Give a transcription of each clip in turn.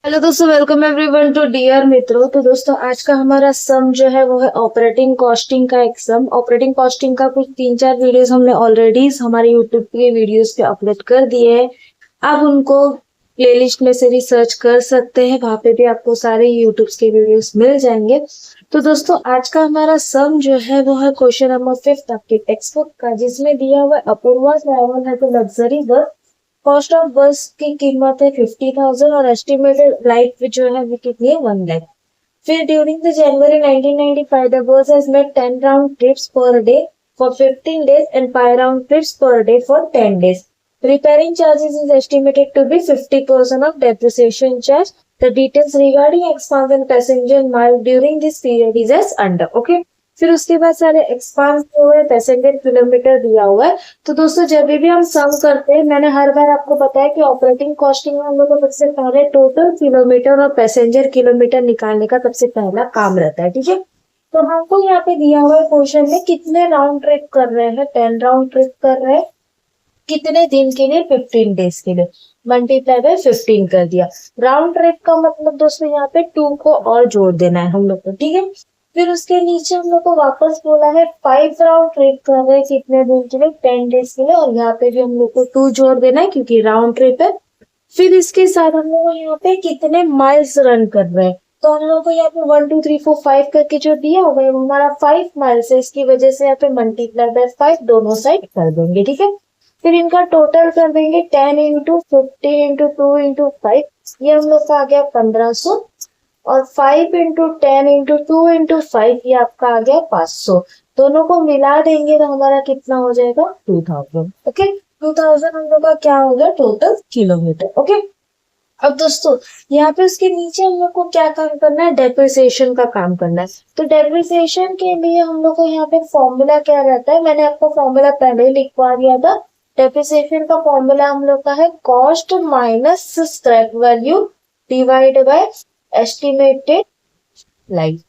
Hello दोस्तों, welcome everyone to dear मित्रों। तो दोस्तों, आज का हमारा सम जो है वो है ऑपरेटिंग कॉस्टिंग का एक सम। ऑपरेटिंग कॉस्टिंग का कुछ 3-4 वीडियोस हमने ऑलरेडी हमारे यूट्यूब के वीडियोस पे अपलोड कर दिए हैं। आप उनको प्लेलिस्ट में से भी सर्च कर सकते हैं, वहां पे भी आपको सारे यूट्यूब के वीडियोस मिल जाएंगे। तो दोस्तों, आज का हमारा सम जो है वो है क्वेश्चन नंबर 5 आपके टेक्स्ट बुक का, जिसमें दिया हुआ है अपूर्वा ट्रैवल है तो लग्जरी बस। कॉस्ट ऑफ बस की कीमत है 50,000 और एस्टिमेटेड लाइफ जो है वो कितनी है 1 लाख। फिर during the January 1995 the bus has made 10 round trips per day for 15 days and 5 round trips per day for 10 days. Repairing charges is estimated to be 50% of depreciation charge. The details regarding expense and passenger mile during this period is as under. Okay. फिर उसके बाद सारे expanse हुए, passenger kilometre दिया हुआ है। तो दोस्तों, जब भी हम सम करते हैं, मैंने हर बार आपको बताया कि ऑपरेटिंग कॉस्टिंग में हम लोग को सबसे पहले टोटल किलोमीटर और पैसेंजर किलोमीटर निकालने का सबसे पहला काम रहता है। ठीक है, तो हमको यहाँ पे दिया हुआ है क्वेश्चन में कितने राउंड ट्रिप कर रहे हैं, 10 राउंड ट्रिप कर रहे हैं। कितने दिन के लिए, 15 डेज के लिए। मल्टीप्लाई बाय 15 कर दिया। राउंड ट्रिप का मतलब दोस्तों यहाँ पे 2 को और जोड़ देना है हम लोग को। ठीक है, फिर उसके नीचे हम लोग को वापस बोला है 5 राउंड ट्रिप कर रहे हैं कितने दिन के लिए, 10 डेज के लिए, और यहाँ पे भी हम लोग को 2 जोड़ देना है क्योंकि राउंड ट्रिप है। फिर इसके साथ हम लोग यहाँ पे कितने माइल्स रन कर रहे हैं, तो हम लोग को यहाँ पे 1 2 3 4 5 करके जो दिया हुआ है वो हमारा 5 माइल्स है। इसकी वजह से यहाँ पे मल्टीप्लाई बाय 5 दोनों साइड कर देंगे। ठीक है, फिर इनका टोटल कर देंगे 10 इंटू 50 इंटू 2 इंटू 5, ये हम लोग का आ गया 1500। और 5 इंटू 10 इंटू 2 इंटू 5 ये आपका आ गया 500। दोनों को मिला देंगे तो हमारा कितना हो जाएगा 2000। ओके, 2000 हम लोग का क्या हो गया टोटल किलोमीटर। ओके, अब दोस्तों यहाँ पे उसके नीचे हम लोग को क्या काम करना है, डेप्रिसिएशन का काम करना है। तो डेप्रिसिएशन के लिए हम लोग को यहाँ पे फॉर्मूला क्या रहता है, मैंने आपको फॉर्मूला पहले ही लिखवा दिया था। डेप्रिसिएशन का फॉर्मूला हम लोग का है cost minus scrap value divide by estimated life.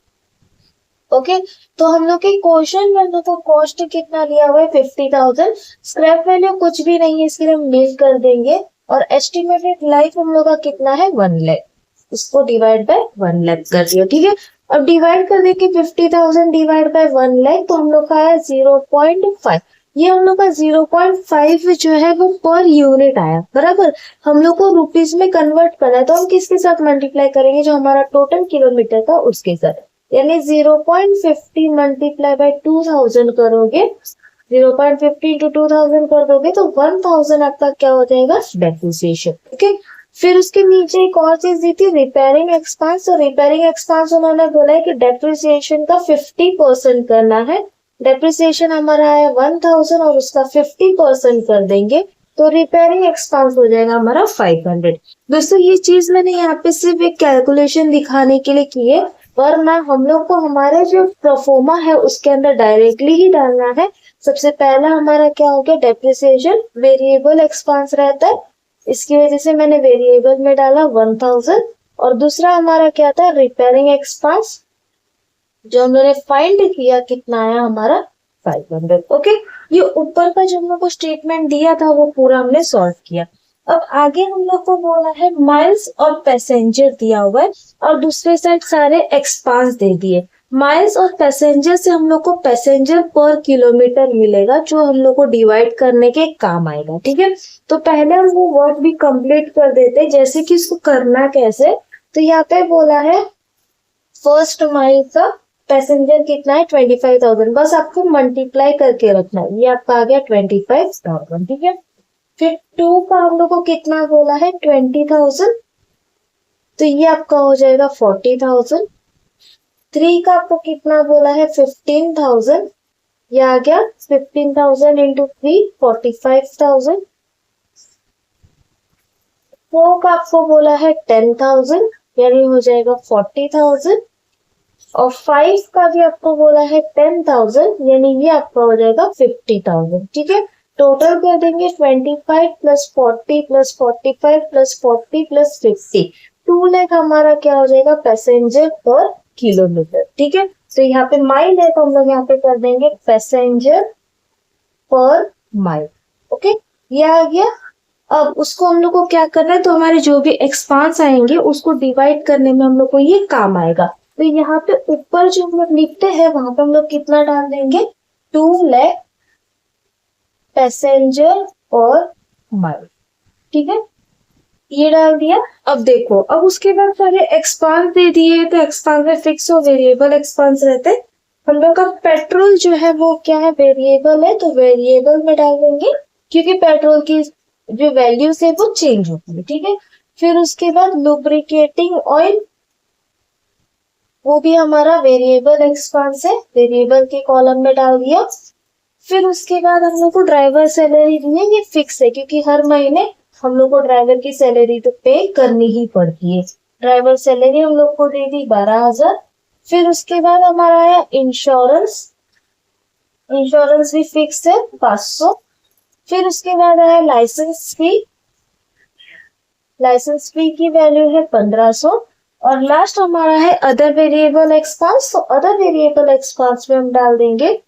Okay, तो हम लोग के क्वेश्चन में हम लोग को कॉस्ट कितना लिया हुआ है 50,000। स्क्रैप वैल्यू कुछ भी नहीं है, इसके लिए हम नील कर देंगे। और एस्टिमेटेड लाइफ हम लोग का कितना है 1 लाख, इसको डिवाइड बाय 1 लाख कर दिया। ठीक है, अब डिवाइड कर देंगे 50,000 डिवाइड बाय 1 लाख, तो हम लोग का आया 0.5। ये हम लोग का 0.5 जो है वो पर यूनिट आया, बराबर। हम लोग को रुपीज में कन्वर्ट करना है, तो हम किसके साथ मल्टीप्लाई करेंगे, जो हमारा टोटल किलोमीटर था उसके साथ। यानी 0.50 मल्टीप्लाई बाय 2000 करोगे, 0.50 इंटू 2000 कर दोगे तो 1000 आपका क्या हो जाएगा डेप्रिसिएशन। ओके, फिर उसके नीचे एक और चीज दी थी रिपेयरिंग एक्सपेंस। तो रिपेयरिंग एक्सपेंस उन्होंने बोला है कि डेप्रिसिएशन का 50% करना है। डेप्रिसिएशन हमारा है 1000 और उसका 50% कर देंगे तो रिपेयरिंग एक्सपेंस हो जाएगा हमारा 500। दोस्तों, ये चीज मैंने यहाँ पे सिर्फ एक कैलकुलेशन दिखाने के लिए की है, वरना हम लोग को हमारे जो प्रोफोर्मा है उसके अंदर डायरेक्टली ही डालना है। सबसे पहला हमारा क्या हो गया, डेप्रिसिएशन वेरिएबल एक्सपेंस रहता है, इसकी वजह से मैंने वेरिएबल में डाला 1000। और दूसरा हमारा क्या था, रिपेयरिंग एक्सपेंस, जो हम लोगों ने फाइंड किया कितना आया हमारा 500। ओके, ये ऊपर का जो हम लोग को स्टेटमेंट दिया था वो पूरा हमने सॉल्व किया। अब आगे हम लोग को बोला है माइल्स और पैसेंजर दिया हुआ है, और दूसरे साइड सारे एक्सपांस दे दिए। माइल्स और पैसेंजर से हम लोग को पैसेंजर पर किलोमीटर मिलेगा, जो हम लोग को डिवाइड करने के काम आएगा। ठीक है, तो पहले हम वो वर्ड भी कंप्लीट कर देते, जैसे कि इसको करना कैसे। तो यहाँ पे बोला है फर्स्ट माइल का पैसेंजर कितना है 25,000, बस आपको मल्टीप्लाई करके रखना है, ये आपका आ गया 25,000। ठीक है, फिर 2 का हम लोग को कितना बोला है 20,000, तो ये आपका हो जाएगा 40,000। 3 का आपको कितना बोला है 15,000, ये आ गया 15,000 इंटू 3 45,000। 4 का आपको बोला है 10,000, यानी हो जाएगा 40,000। और 5 का भी आपको बोला है 10,000, यानी ये आपका हो जाएगा 50,000। ठीक है, टोटल कर देंगे 25 plus 40 plus 45 plus 40 plus 50, 2 lakh हमारा क्या हो जाएगा पैसेंजर पर किलोमीटर। ठीक है, तो यहाँ पे माइल है तो हम लोग यहाँ पे कर देंगे पैसेंजर पर माइल। ओके, ये आ गया। अब उसको हम लोग को क्या करना है, तो हमारे जो भी एक्सपांस आएंगे उसको डिवाइड करने में हम लोग को ये काम आएगा। तो यहाँ पे ऊपर जो हम लोग लिखते हैं वहां पे हम लोग कितना डाल देंगे, 2 लाख पैसेंजर और माइल, ठीक है, ये डाल दिया। अब देखो, अब उसके बाद सारे एक्सपांस दे दिए, तो एक्सपांस में फिक्स और वेरिएबल एक्सपांस रहते। हम लोग का पेट्रोल जो है वो क्या है, वेरिएबल है, तो वेरिएबल में डाल देंगे क्योंकि पेट्रोल की जो वैल्यूज है वो चेंज होती है, ठीक है। फिर उसके बाद लुब्रिकेटिंग ऑयल, वो भी हमारा वेरिएबल एक्सपांस है, वेरिएबल के कॉलम में डाल दिया। फिर उसके बाद हम लोग को ड्राइवर सैलरी दी है, ये फिक्स है क्योंकि हर महीने हम लोग को ड्राइवर की सैलरी तो पे करनी ही पड़ती है। ड्राइवर सैलरी हम लोग को दे दी 12,000। फिर उसके बाद हमारा आया इंश्योरेंस, इंश्योरेंस भी फिक्स है 500। फिर उसके बाद आया लाइसेंस फी, लाइसेंस फी की वैल्यू है 1500। और लास्ट हमारा है अदर वेरिएबल एक्सपेंस, तो अदर वेरिएबल एक्सपेंस में हम डाल देंगे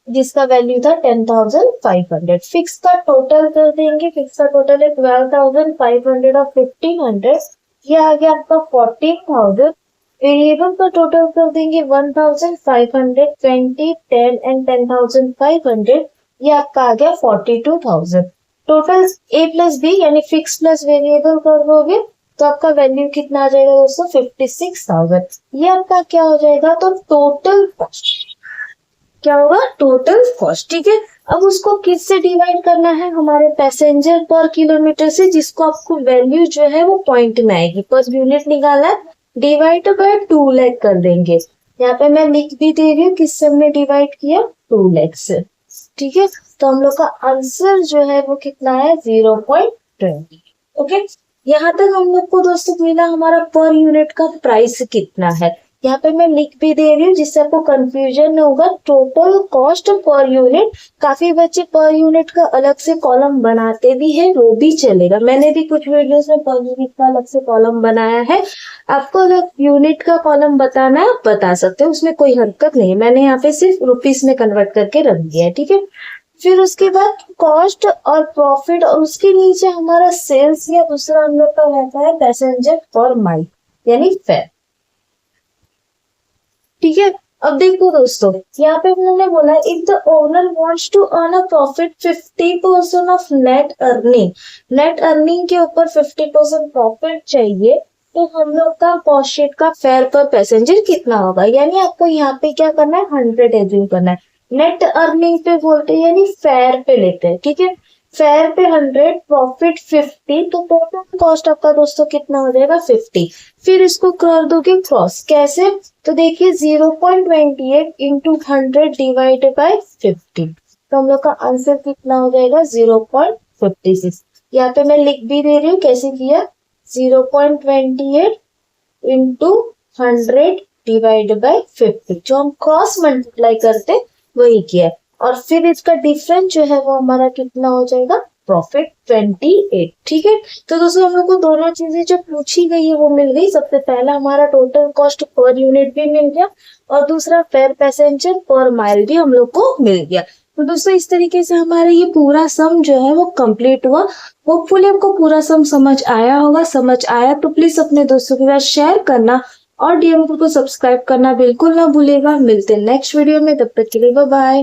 जिसका वैल्यू था 10,500। फिक्स का टोटल कर देंगे, फिक्स का टोटल है 12,500 और 1,500, ये आ गया आपका 14,000। वेरिएबल का टोटल कर देंगे 1,500, 20, 10 एंड 10,500, ये आपका आ गया 42,000। टोटल ए प्लस बी यानी फिक्स प्लस वेरिएबल कर दोगे तो आपका वैल्यू कितना आ जाएगा दोस्तों, 56,000। ये आपका क्या हो जाएगा, तो टोटल कॉस्ट क्या होगा, टोटल कॉस्ट, ठीक है। अब उसको किस से डिवाइड करना है, हमारे पैसेंजर पर किलोमीटर से, जिसको आपको वैल्यू जो है वो पॉइंट में आएगी, पर यूनिट निकालना है, डिवाइड बाय 2 लाख कर देंगे। यहाँ पे मैं लिख भी दे रही हूँ किस से हमने डिवाइड किया, 2 लाख से, ठीक है। तो हम लोग का आंसर जो है वो कितना है, 0.20। ओके, यहाँ तक हम लोग को दोस्तों मिला हमारा पर यूनिट का प्राइस कितना है। यहाँ पे मैं लिख भी दे रही हूँ जिससे आपको कंफ्यूजन होगा, टोटल कॉस्ट पर यूनिट। काफी बच्चे पर यूनिट का अलग से कॉलम बनाते भी है, वो भी चलेगा, मैंने भी कुछ वीडियोस में पर यूनिट का अलग से कॉलम बनाया है। आपको अगर यूनिट का कॉलम बताना है आप बता सकते हो, उसमें कोई हरकत नहीं है, मैंने यहाँ पे सिर्फ रुपीस में कन्वर्ट करके रख दिया है, ठीक है। फिर उसके बाद कॉस्ट और प्रॉफिट, और उसके नीचे हमारा सेल्स या दूसरा हम लोग का रहता है पैसेंजर पर माइल यानी फेयर, ठीक है। अब देखो दोस्तों, यहाँ पे उन्होंने बोला if the owner wants to earn a profit 50% of net earning, net earning के ऊपर 50% प्रॉफिट चाहिए, तो हम लोग का कॉस्ट शीट का फेयर पर पैसेंजर कितना होगा, यानी आपको यहाँ पे क्या करना है, 100 एज्यूम करना है। नेट अर्निंग पे बोलते हैं यानी फेयर पे लेते हैं, ठीक है। फेयर पे 100, प्रॉफिट 50, तो टोटल कॉस्ट आपका दोस्तों कितना हो जाएगा, 50। फिर इसको कर दोगे क्रॉस, कैसे, तो देखिए 0.28 इंटू 100 डिवाइडेड बाय 50, तो हम लोग का आंसर कितना हो जाएगा, 0.56। यहाँ पे मैं लिख भी दे रही हूँ कैसे किया, 0.28 इंटू 100 डिवाइडेड बाय 50, जो हम क्रॉस मल्टीप्लाई करते वही किया। और फिर इसका डिफरेंस जो है वो हमारा कितना हो जाएगा, प्रॉफिट 28, ठीक है। तो दोस्तों हम लोग को दोनों चीजें जो पूछी गई है वो मिल गई। सबसे पहला हमारा टोटल कॉस्ट पर यूनिट भी मिल गया, और दूसरा फेयर पैसेंजर पर माइल भी हम लोग को मिल गया। तो दोस्तों इस तरीके से हमारा ये पूरा सम जो है वो कंप्लीट हुआ। होपफुली आपको पूरा सम समझ आया होगा, समझ आया तो प्लीज अपने दोस्तों के साथ शेयर करना और डीएम को सब्सक्राइब करना बिल्कुल ना भूलेगा। मिलते हैं नेक्स्ट वीडियो में, तब तक के लिए बाय बाय।